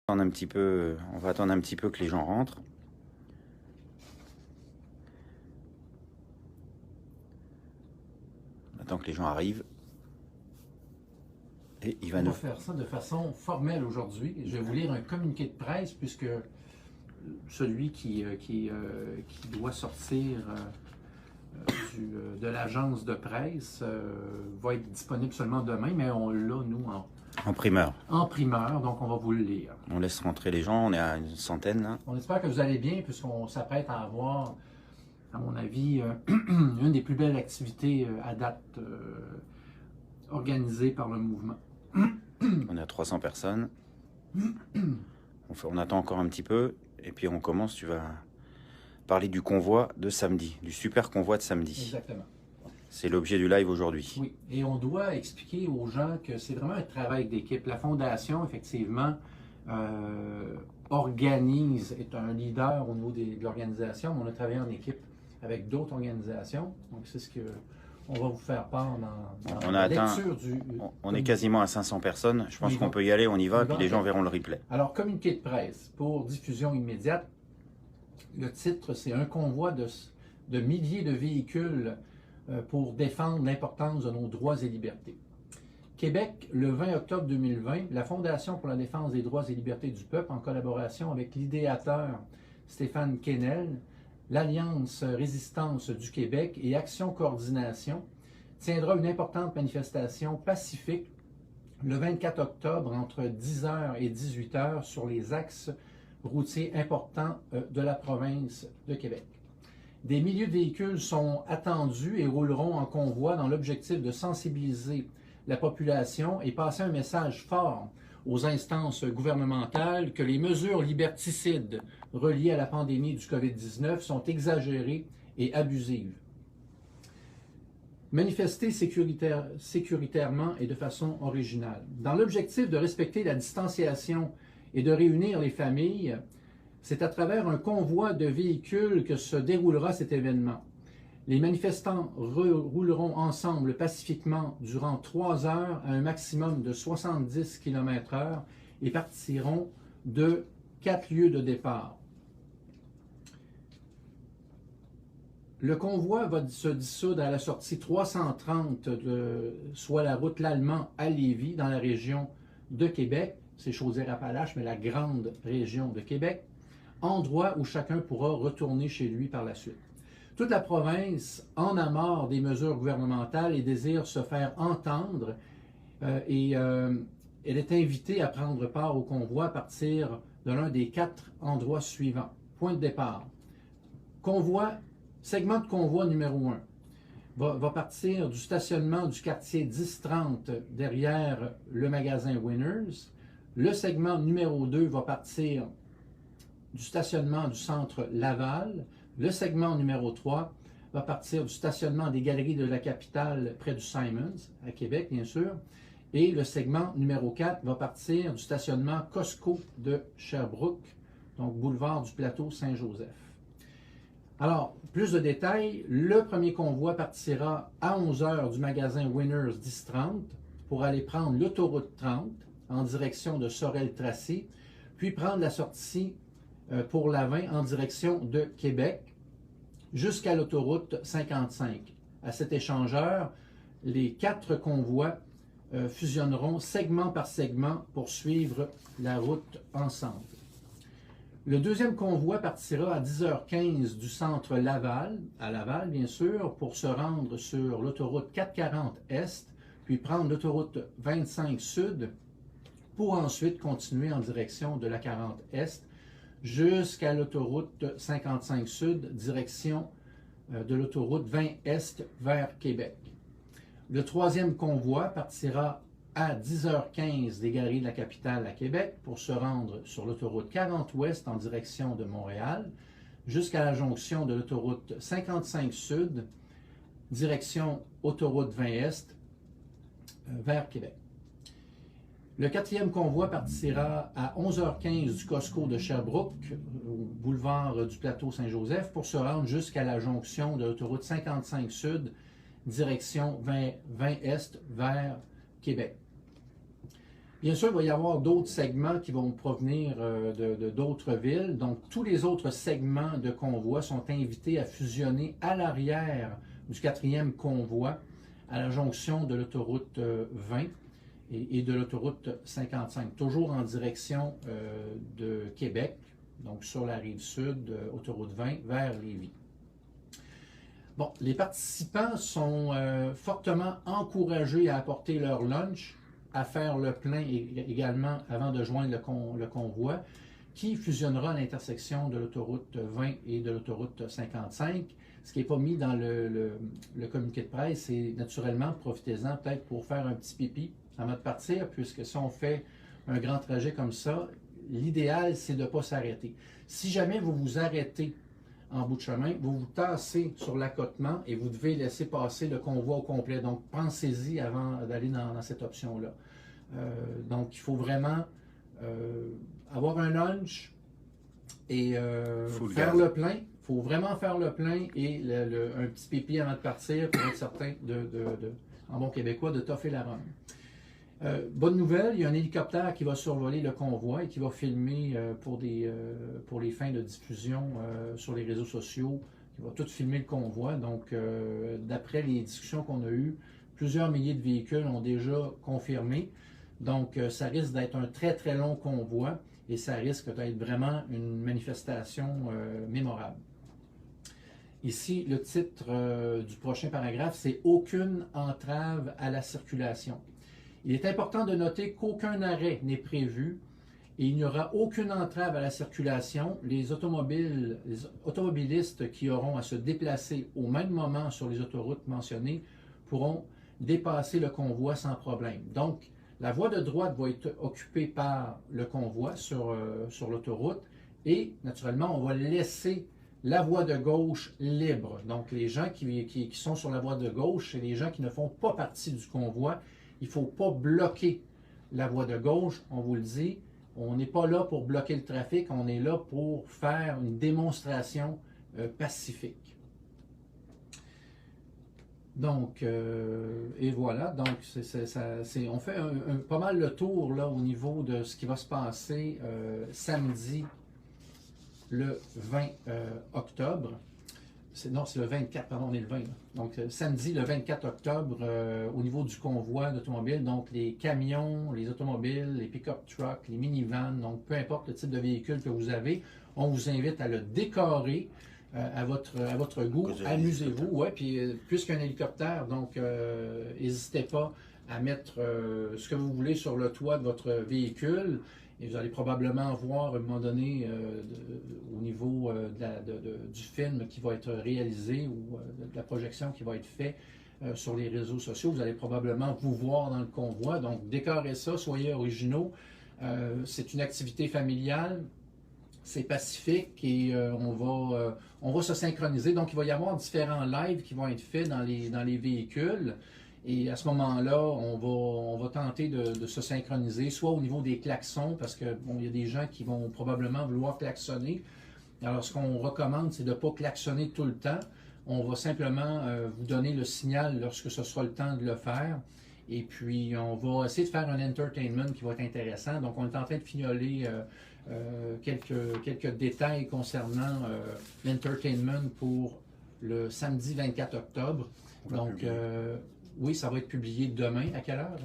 On va attendre un petit peu que les gens rentrent. On attend que les gens arrivent. Et il va On nous... va faire ça de façon formelle aujourd'hui. Je vais vous lire un communiqué de presse puisque celui qui doit sortir de l'agence de presse va être disponible seulement demain, mais on l'a, nous, En primeur. en primeur, donc on va vous le lire. On laisse rentrer les gens, on est à une centaine là. On espère que vous allez bien puisqu'on s'apprête à avoir, à mon avis, une des plus belles activités à date organisées par le mouvement. On est à 300 personnes. On attend encore un petit peu. Et puis on commence, tu vas parler du convoi de samedi, du super convoi de samedi. Exactement. C'est l'objet du live aujourd'hui. Oui, et on doit expliquer aux gens que c'est vraiment un travail d'équipe. La Fondation, effectivement, est un leader au niveau de l'organisation, mais on a travaillé en équipe avec d'autres organisations. Donc, c'est ce qu'on va vous faire part dans la lecture du... On est quasiment à 500 personnes. Je pense qu'on peut y aller, on y va, puis les gens verront le replay. Alors, communiqué de presse pour diffusion immédiate. Le titre, c'est « Un convoi de milliers de véhicules pour défendre l'importance de nos droits et libertés ». Québec, le 20 octobre 2020, la Fondation pour la défense des droits et libertés du peuple, en collaboration avec l'idéateur Stéphane Quesnel, l'Alliance Résistance du Québec et Action Coordination, tiendra une importante manifestation pacifique le 24 octobre entre 10h et 18h sur les axes routiers importants de la province de Québec. Des milliers de véhicules sont attendus et rouleront en convoi dans l'objectif de sensibiliser la population et passer un message fort aux instances gouvernementales que les mesures liberticides reliées à la pandémie du COVID-19 sont exagérées et abusives. Manifester sécuritairement et de façon originale. Dans l'objectif de respecter la distanciation et de réunir les familles, c'est à travers un convoi de véhicules que se déroulera cet événement. Les manifestants rouleront ensemble pacifiquement durant 3 heures à un maximum de 70 km/h et partiront de 4 lieux de départ. Le convoi va se dissoudre à la sortie 330, soit la route Lallemand à Lévis, dans la région de Québec. C'est Chaudière-Appalaches, mais la grande région de Québec. Endroit où chacun pourra retourner chez lui par la suite. Toute la province en a marre des mesures gouvernementales et désire se faire entendre elle est invitée à prendre part au convoi à partir de l'un des 4 endroits suivants. Point de départ. Segment de convoi numéro 1 va partir du stationnement du quartier 1030 derrière le magasin Winners. Le segment numéro 2 va partir du stationnement du centre Laval. Le segment numéro 3 va partir du stationnement des Galeries de la Capitale près du Simons, à Québec bien sûr. Et le segment numéro 4 va partir du stationnement Costco de Sherbrooke, donc boulevard du Plateau Saint-Joseph. Alors, plus de détails, le premier convoi partira à 11h du magasin Winners 1030 pour aller prendre l'autoroute 30 en direction de Sorel-Tracy, puis prendre la sortie pour la 20 en direction de Québec jusqu'à l'autoroute 55. À cet échangeur, les 4 convois fusionneront segment par segment pour suivre la route ensemble. Le deuxième convoi partira à 10h15 du centre Laval, à Laval bien sûr, pour se rendre sur l'autoroute 440 Est, puis prendre l'autoroute 25 Sud pour ensuite continuer en direction de la 40 Est jusqu'à l'autoroute 55 Sud, direction de l'autoroute 20 Est vers Québec. Le troisième convoi partira à 10h15 des Galeries de la Capitale à Québec pour se rendre sur l'autoroute 40 Ouest en direction de Montréal, jusqu'à la jonction de l'autoroute 55 Sud, direction autoroute 20 Est vers Québec. Le quatrième convoi partira à 11h15 du Costco de Sherbrooke, au boulevard du Plateau Saint-Joseph, pour se rendre jusqu'à la jonction de l'autoroute 55 Sud, direction 20 Est vers Québec. Bien sûr, il va y avoir d'autres segments qui vont provenir d'autres villes. Donc, tous les autres segments de convoi sont invités à fusionner à l'arrière du 4e convoi à la jonction de l'autoroute 20 et de l'autoroute 55, toujours en direction de Québec, donc sur la rive sud, autoroute 20, vers Lévis. Bon, les participants sont fortement encouragés à apporter leur lunch, à faire le plein également avant de joindre le convoi, qui fusionnera à l'intersection de l'autoroute 20 et de l'autoroute 55. Ce qui n'est pas mis dans le communiqué de presse, c'est naturellement, profitez-en peut-être pour faire un petit pipi avant de partir, puisque si on fait un grand trajet comme ça, l'idéal, c'est de ne pas s'arrêter. Si jamais vous vous arrêtez en bout de chemin, vous vous tassez sur l'accotement et vous devez laisser passer le convoi au complet. Donc, pensez-y avant d'aller dans cette option-là. Donc, il faut vraiment avoir un lunch et faire le plein. Il faut vraiment faire le plein et un petit pipi avant de partir pour être certain, en bon québécois, de toffer la rhum. Bonne nouvelle, il y a un hélicoptère qui va survoler le convoi et qui va filmer pour les fins de diffusion sur les réseaux sociaux, qui va tout filmer le convoi. Donc, d'après les discussions qu'on a eues, plusieurs milliers de véhicules ont déjà confirmé. Donc, ça risque d'être un très, très long convoi et ça risque d'être vraiment une manifestation mémorable. Ici, le titre du prochain paragraphe, c'est « Aucune entrave à la circulation ». Il est important de noter qu'aucun arrêt n'est prévu et il n'y aura aucune entrave à la circulation. Les automobilistes qui auront à se déplacer au même moment sur les autoroutes mentionnées pourront dépasser le convoi sans problème. Donc, la voie de droite va être occupée par le convoi sur l'autoroute et, naturellement, on va laisser la voie de gauche libre. Donc, les gens qui sont sur la voie de gauche, c'est les gens qui ne font pas partie du convoi. Il ne faut pas bloquer la voie de gauche, on vous le dit. On n'est pas là pour bloquer le trafic, on est là pour faire une démonstration pacifique. Donc, et voilà, donc on fait pas mal le tour là, au niveau de ce qui va se passer samedi le 20 octobre. Non, c'est le 24, pardon, on est le 20. Là. Donc, samedi, le 24 octobre, au niveau du convoi d'automobiles, donc les camions, les automobiles, les pick-up trucks, les minivans, donc peu importe le type de véhicule que vous avez, on vous invite à le décorer à votre goût. Amusez-vous, ouais, puis puisqu'un hélicoptère, donc n'hésitez pas à mettre ce que vous voulez sur le toit de votre véhicule. Et vous allez probablement voir à un moment donné au niveau du film qui va être réalisé ou de la projection qui va être faite sur les réseaux sociaux. Vous allez probablement vous voir dans le convoi. Donc, décorez ça, soyez originaux. C'est une activité familiale, c'est pacifique et on va se synchroniser. Donc, il va y avoir différents lives qui vont être faits dans les véhicules. Et à ce moment-là, on va tenter de se synchroniser, soit au niveau des klaxons, parce que bon, il y a des gens qui vont probablement vouloir klaxonner. Alors, ce qu'on recommande, c'est de ne pas klaxonner tout le temps. On va simplement vous donner le signal lorsque ce sera le temps de le faire. Et puis, on va essayer de faire un entertainment qui va être intéressant. Donc, on est en train de fignoler quelques détails concernant l'entertainment pour le samedi 24 octobre. Donc, oui, ça va être publié demain. À quelle heure?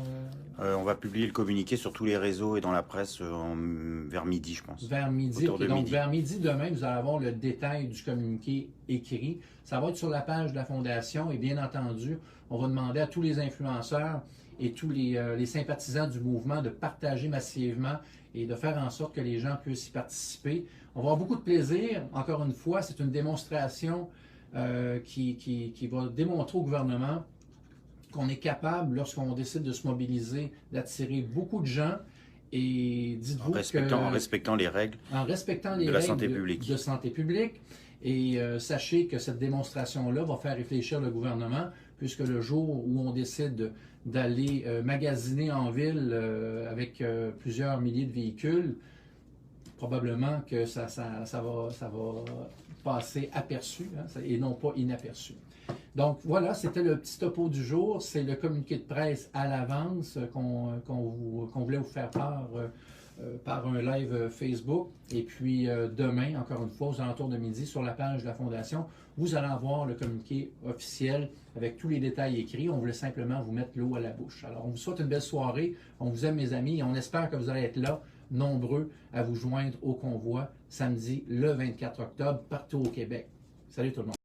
On va publier le communiqué sur tous les réseaux et dans la presse vers midi, je pense. Vers midi. Donc, midi. Vers midi demain, vous allez avoir le détail du communiqué écrit. Ça va être sur la page de la Fondation et bien entendu, on va demander à tous les influenceurs et tous les sympathisants du mouvement de partager massivement et de faire en sorte que les gens puissent y participer. On va avoir beaucoup de plaisir. Encore une fois, c'est une démonstration qui va démontrer au gouvernement qu'on est capable, lorsqu'on décide de se mobiliser, d'attirer beaucoup de gens. Et dites-vous en respectant les règles de la santé publique. Et sachez que cette démonstration-là va faire réfléchir le gouvernement, puisque le jour où on décide d'aller magasiner en ville avec plusieurs milliers de véhicules, probablement que ça va passer aperçu et non pas inaperçu. Donc voilà, c'était le petit topo du jour. C'est le communiqué de presse à l'avance qu'on voulait vous faire part par un live Facebook. Et puis demain, encore une fois, aux alentours de midi, sur la page de la Fondation, vous allez avoir le communiqué officiel avec tous les détails écrits. On voulait simplement vous mettre l'eau à la bouche. Alors, on vous souhaite une belle soirée. On vous aime, mes amis, et on espère que vous allez être là, nombreux, à vous joindre au convoi samedi le 24 octobre, partout au Québec. Salut tout le monde.